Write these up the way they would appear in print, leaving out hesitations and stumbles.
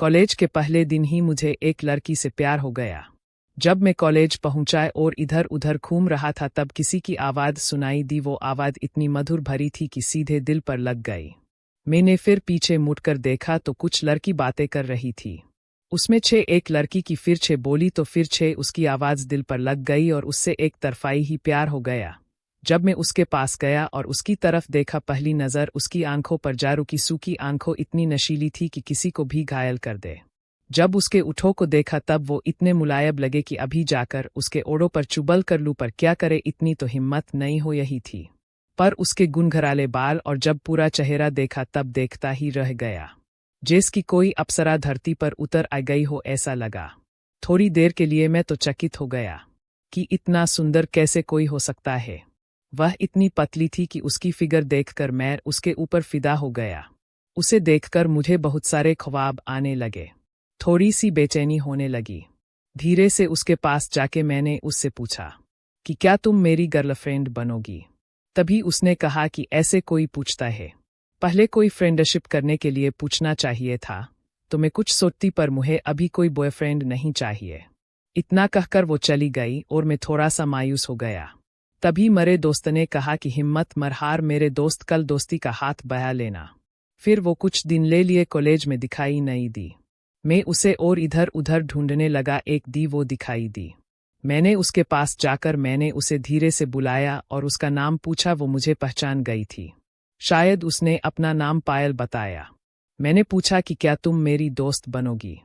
College के पहले दिन ही मुझे एक लड़की से प्यार हो गया। जब मैं कॉलेज पहुंचा और इधर उधर घूम रहा था तब किसी की आवाज़ सुनाई दी। वो आवाज़ इतनी मधुर भरी थी कि सीधे दिल पर लग गई। मैंने फिर पीछे मुड़कर देखा तो कुछ लड़की बातें कर रही थी। उसमें छह एक लड़की की फिर छह बोली तो फिर छह उसकी आवाज़ दिल पर लग गई और उससे एक तरफाई ही प्यार हो गया। जब मैं उसके पास गया और उसकी तरफ देखा, पहली नज़र उसकी आंखों पर जारू की सूखी आंखों इतनी नशीली थी कि किसी को भी घायल कर दे। जब उसके उठों को देखा तब वो इतने मुलायम लगे कि अभी जाकर उसके ओड़ों पर चुबल कर लूं, पर क्या करे, इतनी तो हिम्मत नहीं हो यही थी। पर उसके गुनगुनाले बाल और जब पूरा चेहरा देखा तब देखता ही रह गया, जैसे कोई अप्सरा धरती पर उतर आ गई हो ऐसा लगा। थोड़ी देर के लिए मैं तो चकित हो गया कि इतना सुंदर कैसे कोई हो सकता है। वह इतनी पतली थी कि उसकी फिगर देखकर मैं उसके ऊपर फिदा हो गया। उसे देखकर मुझे बहुत सारे ख्वाब आने लगे। थोड़ी सी बेचैनी होने लगी। धीरे से उसके पास जाके मैंने उससे पूछा कि क्या तुम मेरी गर्लफ्रेंड बनोगी? तभी उसने कहा कि ऐसे कोई पूछता है? पहले कोई फ्रेंडशिप करने के लिए पूछना चाहिए था। तो मैं कुछ सोचती, पर मुझे अभी कोई बॉयफ्रेंड नहीं चाहिए। इतना कहकर वो चली गई और मैं थोड़ा सा मायूस हो गया। तभी मेरे दोस्त ने कहा कि हिम्मत मत हार मेरे दोस्त, कल दोस्ती का हाथ बढ़ा लेना। फिर वो कुछ दिन ले लिए कॉलेज में दिखाई नहीं दी। मैं उसे और इधर उधर ढूंढने लगा। एक दी वो दिखाई दी। मैंने उसके पास जाकर मैंने उसे धीरे से बुलाया और उसका नाम पूछा। वो मुझे पहचान गई थी। शायद उसने अपना नाम पायल बताया। मैंने पूछा कि क्या तुम मेरी दोस्त बनोगी?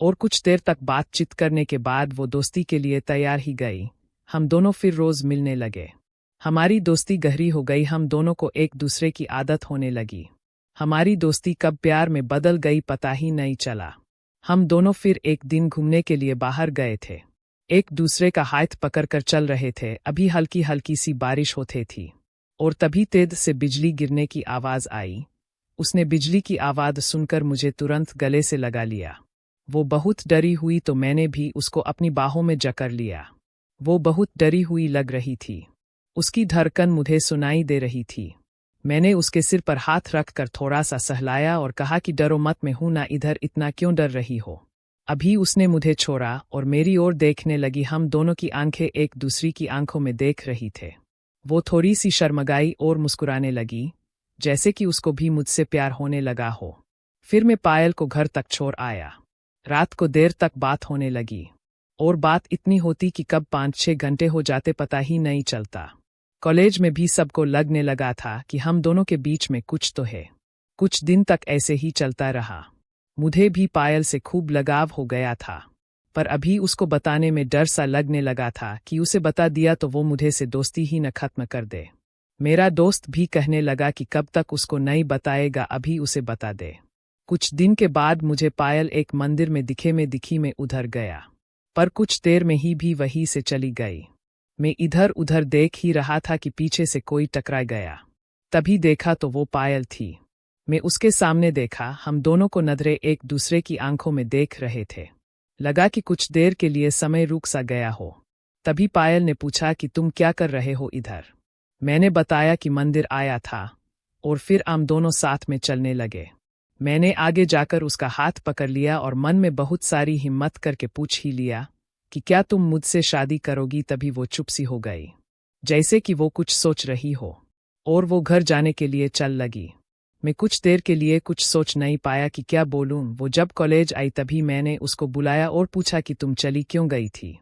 और कुछ देर तक बातचीत करने के बाद वो दोस्ती के लिए तैयार ही गई। हम दोनों फिर रोज मिलने लगे। हमारी दोस्ती गहरी हो गई। हम दोनों को एक दूसरे की आदत होने लगी। हमारी दोस्ती कब प्यार में बदल गई पता ही नहीं चला। हम दोनों फिर एक दिन घूमने के लिए बाहर गए थे। एक दूसरे का हाथ पकड़कर चल रहे थे। अभी हल्की हल्की सी बारिश होती थी और तभी तेज से बिजली गिरने की आवाज़ आई। उसने बिजली की आवाज़ सुनकर मुझे तुरंत गले से लगा लिया। वो बहुत डरी हुई तो मैंने भी उसको अपनी बाहों में जकड़ लिया। वो बहुत डरी हुई लग रही थी। उसकी धड़कन मुझे सुनाई दे रही थी। मैंने उसके सिर पर हाथ रखकर थोड़ा सा सहलाया और कहा कि डरो मत, मैं हूं ना इधर, इतना क्यों डर रही हो? अभी उसने मुझे छोड़ा और मेरी ओर देखने लगी। हम दोनों की आंखें एक दूसरी की आंखों में देख रही थे। वो थोड़ी सी शर्मगाई और मुस्कुराने लगी, जैसे कि उसको भी मुझसे प्यार होने लगा हो। फिर मैं पायल को घर तक छोड़ आया। रात को देर तक बात होने लगी और बात इतनी होती कि कब 5-6 घंटे हो जाते पता ही नहीं चलता। कॉलेज में भी सबको लगने लगा था कि हम दोनों के बीच में कुछ तो है। कुछ दिन तक ऐसे ही चलता रहा। मुझे भी पायल से खूब लगाव हो गया था, पर अभी उसको बताने में डर सा लगने लगा था कि उसे बता दिया तो वो मुझे से दोस्ती ही न खत्म कर दे। मेरा दोस्त भी कहने लगा कि कब तक उसको नहीं बताएगा, अभी उसे बता दे। कुछ दिन के बाद मुझे पायल एक मंदिर में दिखी। मैं उधर गया, पर कुछ देर में ही भी वहीं से चली गई। मैं इधर उधर देख ही रहा था कि पीछे से कोई टकरा गया। तभी देखा तो वो पायल थी। मैं उसके सामने देखा। हम दोनों को नजरें एक दूसरे की आंखों में देख रहे थे। लगा कि कुछ देर के लिए समय रुक सा गया हो। तभी पायल ने पूछा कि तुम क्या कर रहे हो इधर? मैंने बताया कि मंदिर आया था और फिर हम दोनों साथ में चलने लगे। मैंने आगे जाकर उसका हाथ पकड़ लिया और मन में बहुत सारी हिम्मत करके पूछ ही लिया कि क्या तुम मुझसे शादी करोगी? तभी वो चुप सी हो गई, जैसे कि वो कुछ सोच रही हो, और वो घर जाने के लिए चल लगी। मैं कुछ देर के लिए कुछ सोच नहीं पाया कि क्या बोलूं। वो जब कॉलेज आई तभी मैंने उसको बुलाया और पूछा कि तुम चली क्यों गई थी?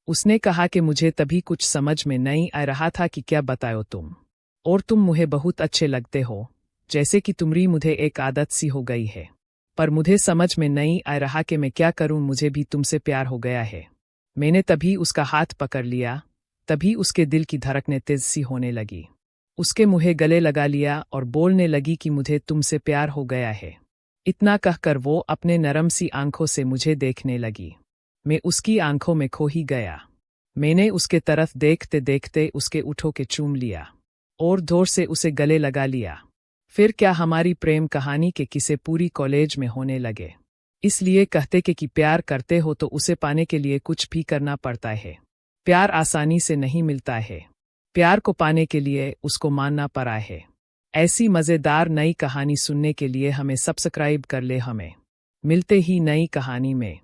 उसने कहा कि मुझे तभी कुछ समझ में नहीं आ रहा था कि क्या बताओ तुम, और तुम मुझे बहुत अच्छे लगते हो, जैसे कि तुम्हारी मुझे एक आदत सी हो गई है। पर मुझे समझ में नहीं आ रहा कि मैं क्या करूं, मुझे भी तुमसे प्यार हो गया है। मैंने तभी उसका हाथ पकड़ लिया। तभी उसके दिल की धड़कनें तेज सी होने लगी। उसके मुँह गले लगा लिया और बोलने लगी कि मुझे तुमसे प्यार हो गया है। इतना कहकर वो अपने नरम सी आंखों से मुझे देखने लगी। मैं उसकी आंखों में खो ही गया। मैंने उसके तरफ देखते देखते उसके उठों के चूम लिया और जोर से उसे गले लगा लिया। फिर क्या हमारी प्रेम कहानी के किस्से पूरी कॉलेज में होने लगे। इसलिए कहते कि प्यार करते हो तो उसे पाने के लिए कुछ भी करना पड़ता है। प्यार आसानी से नहीं मिलता है। प्यार को पाने के लिए उसको मानना पड़ा है। ऐसी मज़ेदार नई कहानी सुनने के लिए हमें सब्सक्राइब कर ले। हमें मिलते ही नई कहानी में।